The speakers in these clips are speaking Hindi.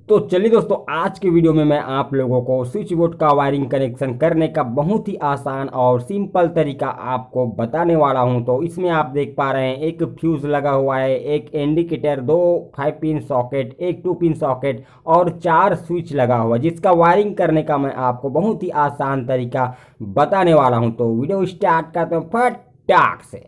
तो चलिए दोस्तों, आज के वीडियो में मैं आप लोगों को स्विच बोर्ड का वायरिंग कनेक्शन करने का बहुत ही आसान और सिंपल तरीका आपको बताने वाला हूं। तो इसमें आप देख पा रहे हैं एक फ्यूज़ लगा हुआ है, एक इंडिकेटर, दो 5 पिन सॉकेट, एक 2 पिन सॉकेट और 4 स्विच लगा हुआ है, जिसका वायरिंग करने का मैं आपको बहुत ही आसान तरीका बताने वाला हूँ। तो वीडियो स्टार्ट करते हैं फटाक से।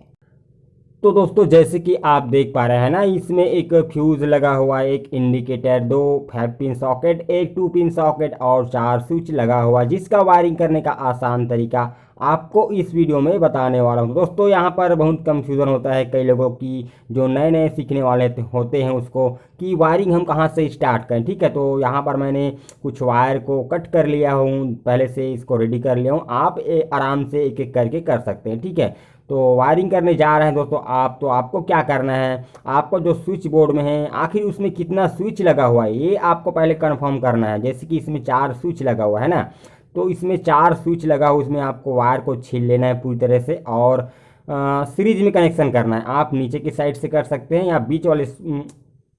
तो दोस्तों, जैसे कि आप देख पा रहे हैं ना, इसमें एक फ्यूज़ लगा हुआ है, एक इंडिकेटर, दो 5 पिन सॉकेट, एक 2 पिन सॉकेट और 4 स्विच लगा हुआ है, जिसका वायरिंग करने का आसान तरीका आपको इस वीडियो में बताने वाला हूं। दोस्तों, यहाँ पर बहुत कंफ्यूजन होता है कई लोगों की, जो नए नए सीखने वाले होते हैं उसको, कि वायरिंग हम कहाँ से स्टार्ट करें। ठीक है, तो यहाँ पर मैंने कुछ वायर को कट कर लिया हूँ, पहले से इसको रेडी कर लिया हूँ। आप आराम से एक एक करके कर सकते हैं। ठीक है, तो वायरिंग करने जा रहे हैं दोस्तों आप, तो आपको क्या करना है, आपको जो स्विच बोर्ड में है आखिर उसमें कितना स्विच लगा हुआ है ये आपको पहले कंफर्म करना है। जैसे कि इसमें 4 स्विच लगा हुआ है ना, तो इसमें 4 स्विच लगा हुआ, उसमें आपको वायर को छील लेना है पूरी तरह से और सीरीज में कनेक्शन करना है। आप नीचे की साइड से कर सकते हैं या बीच वाले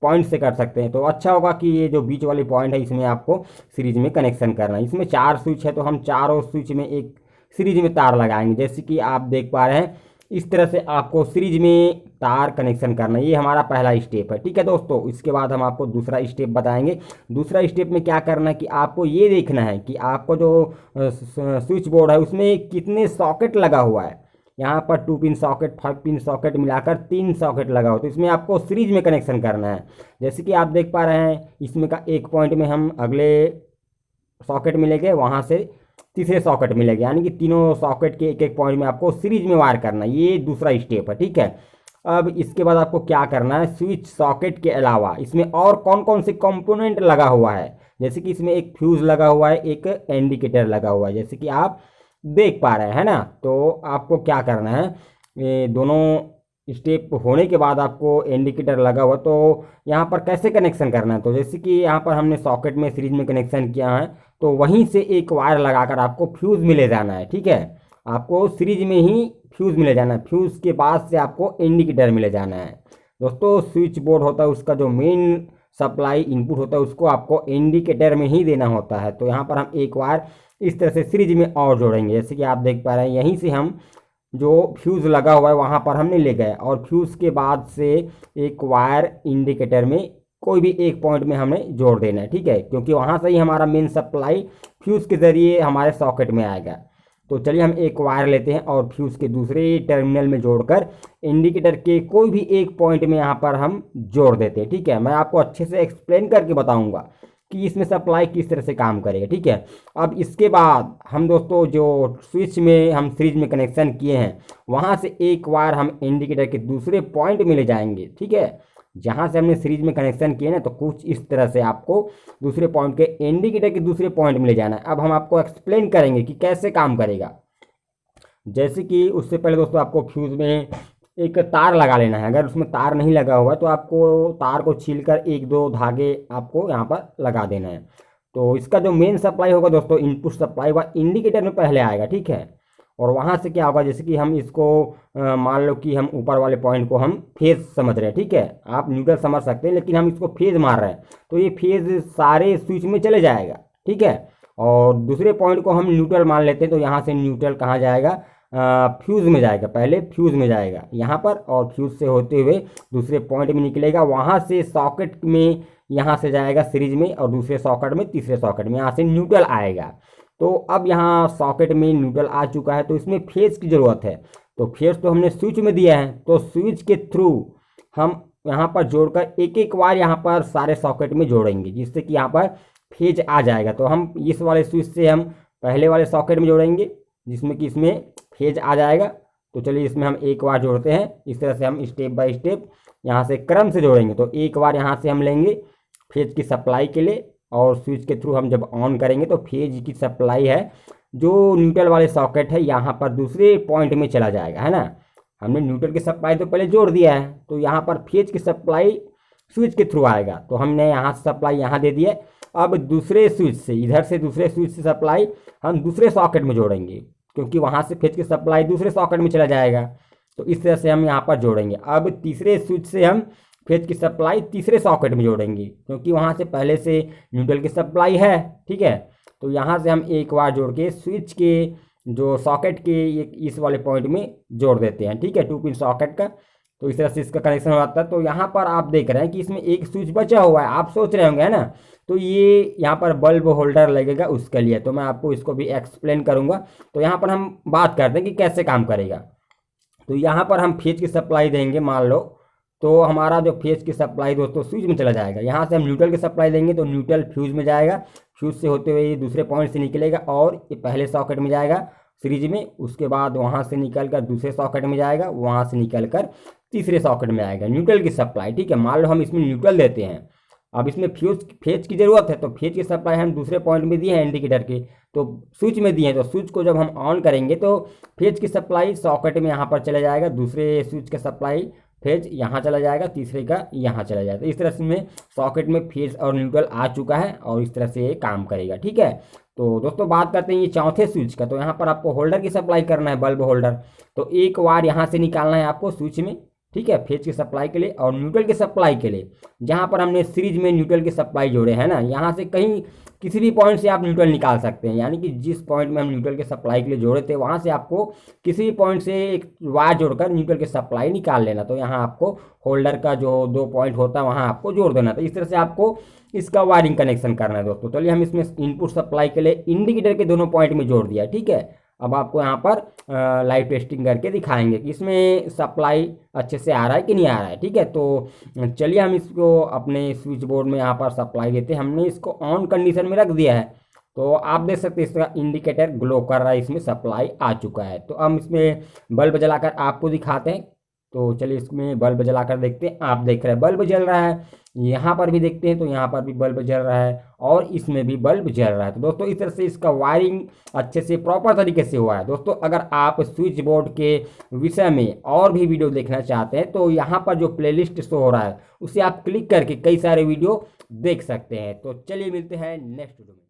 पॉइंट से कर सकते हैं, तो अच्छा होगा कि ये जो बीच वाली पॉइंट है इसमें आपको सीरीज में कनेक्शन करना है। इसमें 4 स्विच है, तो हम चारों स्विच में एक सीरीज में तार लगाएंगे। जैसे कि आप देख पा रहे हैं, इस तरह से आपको सीरीज में तार कनेक्शन करना है। ये हमारा पहला स्टेप है। ठीक है दोस्तों, इसके बाद हम आपको दूसरा स्टेप बताएंगे। दूसरा स्टेप में क्या करना है कि आपको ये देखना है कि आपको जो स्विच बोर्ड है उसमें कितने सॉकेट लगा हुआ है। यहाँ पर 2 पिन सॉकेट, 5 पिन सॉकेट मिलाकर 3 सॉकेट लगा हुआ, तो इसमें आपको सीरीज में कनेक्शन करना है। जैसे कि आप देख पा रहे हैं, इसमें का एक पॉइंट में हम अगले सॉकेट मिलेंगे, वहाँ से तीसरे सॉकेट मिलेगा, यानी कि तीनों सॉकेट के एक एक पॉइंट में आपको सीरीज में वायर करना है। ये दूसरा स्टेप है। ठीक है, अब इसके बाद आपको क्या करना है, स्विच सॉकेट के अलावा इसमें और कौन कौन से कंपोनेंट लगा हुआ है। जैसे कि इसमें एक फ्यूज़ लगा हुआ है, एक इंडिकेटर लगा हुआ है, जैसे कि आप देख पा रहे हैं ना। तो आपको क्या करना है, ये दोनों स्टेप होने के बाद आपको इंडिकेटर लगा हुआ, तो यहाँ पर कैसे कनेक्शन करना है। तो जैसे कि यहाँ पर हमने सॉकेट में सीरीज में कनेक्शन किया है, तो वहीं से एक वायर लगाकर आपको फ्यूज़ में ले जाना है। ठीक है, आपको सीरीज में ही फ्यूज़ में ले जाना है, फ्यूज़ के बाद से आपको इंडिकेटर में ले जाना है। दोस्तों, स्विच बोर्ड होता है, उसका जो मेन सप्लाई इनपुट होता है उसको आपको इंडिकेटर में ही देना होता है। तो यहाँ पर हम एक वायर इस तरह से सीरीज में और जोड़ेंगे। जैसे कि आप देख पा रहे हैं, यहीं से हम जो फ्यूज़ लगा हुआ है वहाँ पर हमने ले गए, और फ्यूज़ के बाद से एक वायर इंडिकेटर में कोई भी एक पॉइंट में हमें जोड़ देना है। ठीक है, क्योंकि वहाँ से ही हमारा मेन सप्लाई फ्यूज़ के ज़रिए हमारे सॉकेट में आएगा। तो चलिए हम एक वायर लेते हैं और फ्यूज़ के दूसरे टर्मिनल में जोड़कर इंडिकेटर के कोई भी एक पॉइंट में यहाँ पर हम जोड़ देते हैं। ठीक है, मैं आपको अच्छे से एक्सप्लेन करके बताऊँगा कि इसमें सप्लाई किस तरह से काम करेगा। ठीक है, अब इसके बाद हम दोस्तों जो स्विच में हम सीरीज में कनेक्शन किए हैं, वहाँ से एक वायर हम इंडिकेटर के दूसरे पॉइंट में ले जाएंगे। ठीक है, जहाँ से हमने सीरीज में कनेक्शन किए ना, तो कुछ इस तरह से आपको दूसरे पॉइंट के इंडिकेटर के दूसरे पॉइंट में ले जाना है। अब हम आपको एक्सप्लेन करेंगे कि कैसे काम करेगा। जैसे कि उससे पहले दोस्तों आपको फ्यूज़ में एक तार लगा लेना है। अगर उसमें तार नहीं लगा हुआ है तो आपको तार को छीलकर एक दो धागे आपको यहाँ पर लगा देना है। तो इसका जो मेन सप्लाई होगा दोस्तों, इनपुट सप्लाई, वह इंडिकेटर में पहले आएगा। ठीक है, और वहाँ से क्या होगा, जैसे कि हम इसको मान लो कि हम ऊपर वाले पॉइंट को हम फेज समझ रहे हैं। ठीक है, आप न्यूट्रल समझ सकते हैं, लेकिन हम इसको फेज मार रहे हैं, तो ये फेज सारे स्विच में चले जाएगा। ठीक है, और दूसरे पॉइंट को हम न्यूट्रल मान लेते हैं, तो यहाँ से न्यूट्रल कहाँ जाएगा, फ्यूज़ में जाएगा। पहले फ्यूज़ में जाएगा यहाँ पर, और फ्यूज़ से होते हुए दूसरे पॉइंट में निकलेगा, वहाँ से सॉकेट में यहाँ से जाएगा सीरीज में, और दूसरे सॉकेट में, तीसरे सॉकेट में यहाँ से न्यूट्रल आएगा। तो अब यहाँ सॉकेट में न्यूट्रल आ चुका है, तो इसमें फेज की ज़रूरत है। तो फेज तो हमने स्विच में दिया है, तो स्विच के थ्रू हम यहाँ पर जोड़कर एक एक वायर यहाँ पर सारे सॉकेट में जोड़ेंगे, जिससे कि यहाँ पर फेज आ जाएगा। तो हम इस वाले स्विच से हम पहले वाले सॉकेट में जोड़ेंगे, जिसमें कि इसमें फेज आ जाएगा। तो चलिए इसमें हम एक वायर जोड़ते हैं। इस तरह से हम स्टेप बाय स्टेप यहाँ से क्रम से जोड़ेंगे। तो एक बार यहाँ से हम लेंगे फेज की सप्लाई के लिए, और स्विच के थ्रू हम जब ऑन करेंगे तो फेज की सप्लाई है जो न्यूट्रल वाले सॉकेट है यहाँ पर दूसरे पॉइंट में चला जाएगा, है ना। हमने न्यूट्रल की सप्लाई तो पहले जोड़ दिया है, तो यहाँ पर फेज की सप्लाई स्विच के थ्रू आएगा, तो हमने यहाँ से सप्लाई यहाँ दे दिया। अब दूसरे स्विच से, इधर से दूसरे स्विच से सप्लाई हम दूसरे सॉकेट में जोड़ेंगे, क्योंकि वहाँ से फेज की सप्लाई दूसरे सॉकेट में चला जाएगा। तो इस तरह से हम यहाँ पर जोड़ेंगे। अब तीसरे स्विच से हम फेज की सप्लाई तीसरे सॉकेट में जोड़ेंगे, क्योंकि वहाँ से पहले से न्यूट्रल की सप्लाई है। ठीक है, तो यहाँ से हम एक बार जोड़ के स्विच के जो सॉकेट के इस वाले पॉइंट में जोड़ देते हैं। ठीक है, 2 पिन सॉकेट का, तो इस तरह से इसका कनेक्शन हो जाता है। तो यहाँ पर आप देख रहे हैं कि इसमें एक स्विच बचा हुआ है, आप सोच रहे होंगे है ना, तो ये यहाँ पर बल्ब होल्डर लगेगा उसके लिए, तो मैं आपको इसको भी एक्सप्लेन करूँगा। तो यहाँ पर हम बात करते हैं कि कैसे काम करेगा। तो यहाँ पर हम फेज की सप्लाई देंगे, मान लो तो हमारा जो फेज की सप्लाई दोस्तों स्विच में चला जाएगा। यहाँ से हम न्यूट्रल की सप्लाई देंगे तो न्यूट्रल फ्यूज में जाएगा, फ्यूज से होते हुए ये दूसरे पॉइंट से निकलेगा और ये पहले सॉकेट में जाएगा सीरीज में, उसके बाद वहाँ से निकल कर दूसरे सॉकेट में जाएगा, वहाँ से निकल कर तीसरे सॉकेट में आएगा न्यूट्रल की सप्लाई। ठीक है, मान लो हम इसमें न्यूट्रल देते हैं, अब इसमें फेज की ज़रूरत है, तो फेज की सप्लाई हम दूसरे पॉइंट में दिए हैं इंडिकेटर के, तो स्विच में दिए हैं, तो स्विच को जब हम ऑन करेंगे तो फेज की सप्लाई सॉकेट में यहाँ पर चला जाएगा, दूसरे स्विच का सप्लाई फेज यहाँ चला जाएगा, तीसरे का यहाँ चला जाएगा। इस तरह से में सॉकेट में फेज और न्यूट्रल आ चुका है और इस तरह से ये काम करेगा। ठीक है, तो दोस्तों बात करते हैं ये चौथे स्विच का। तो यहाँ पर आपको होल्डर की सप्लाई करना है, बल्ब होल्डर, तो एक वार यहाँ से निकालना है आपको स्विच में। ठीक है, फेज की सप्लाई के लिए और न्यूट्रल की सप्लाई के लिए जहाँ पर हमने सीरीज में न्यूट्रल की सप्लाई जोड़े हैं ना, यहाँ से कहीं किसी भी पॉइंट से आप न्यूट्रल निकाल सकते हैं, यानी कि जिस पॉइंट में हम न्यूट्रल के सप्लाई के लिए जोड़े थे वहाँ से आपको किसी भी पॉइंट से एक वायर जोड़कर न्यूट्रल की सप्लाई निकाल लेना। तो यहाँ आपको होल्डर का जो 2 पॉइंट होता है वहाँ आपको जोड़ देना। तो इस तरह से आपको इसका वायरिंग कनेक्शन करना है दोस्तों। चलिए हम इसमें इनपुट सप्लाई के लिए इंडिकेटर के दोनों पॉइंट में जोड़ दिया। ठीक है, अब आपको यहाँ पर लाइव टेस्टिंग करके दिखाएंगे कि इसमें सप्लाई अच्छे से आ रहा है कि नहीं आ रहा है। ठीक है, तो चलिए हम इसको अपने स्विच बोर्ड में यहाँ पर सप्लाई देते हैं। हमने इसको ऑन कंडीशन में रख दिया है, तो आप देख सकते हैं इसका इंडिकेटर ग्लो कर रहा है, इसमें सप्लाई आ चुका है। तो हम इसमें बल्ब जलाकर आपको दिखाते हैं। तो चलिए इसमें बल्ब जलाकर देखते हैं। आप देख रहे हैं बल्ब जल रहा है, यहाँ पर भी देखते हैं तो यहाँ पर भी बल्ब जल रहा है और इसमें भी बल्ब जल रहा है। तो दोस्तों इस तरह से इसका वायरिंग अच्छे से प्रॉपर तरीके से हुआ है। दोस्तों अगर आप स्विच बोर्ड के विषय में और भी वीडियो देखना चाहते हैं तो यहाँ पर जो प्लेलिस्ट शो हो रहा है उसे आप क्लिक करके कई सारे वीडियो देख सकते हैं। तो चलिए मिलते हैं नेक्स्ट वीडियो में।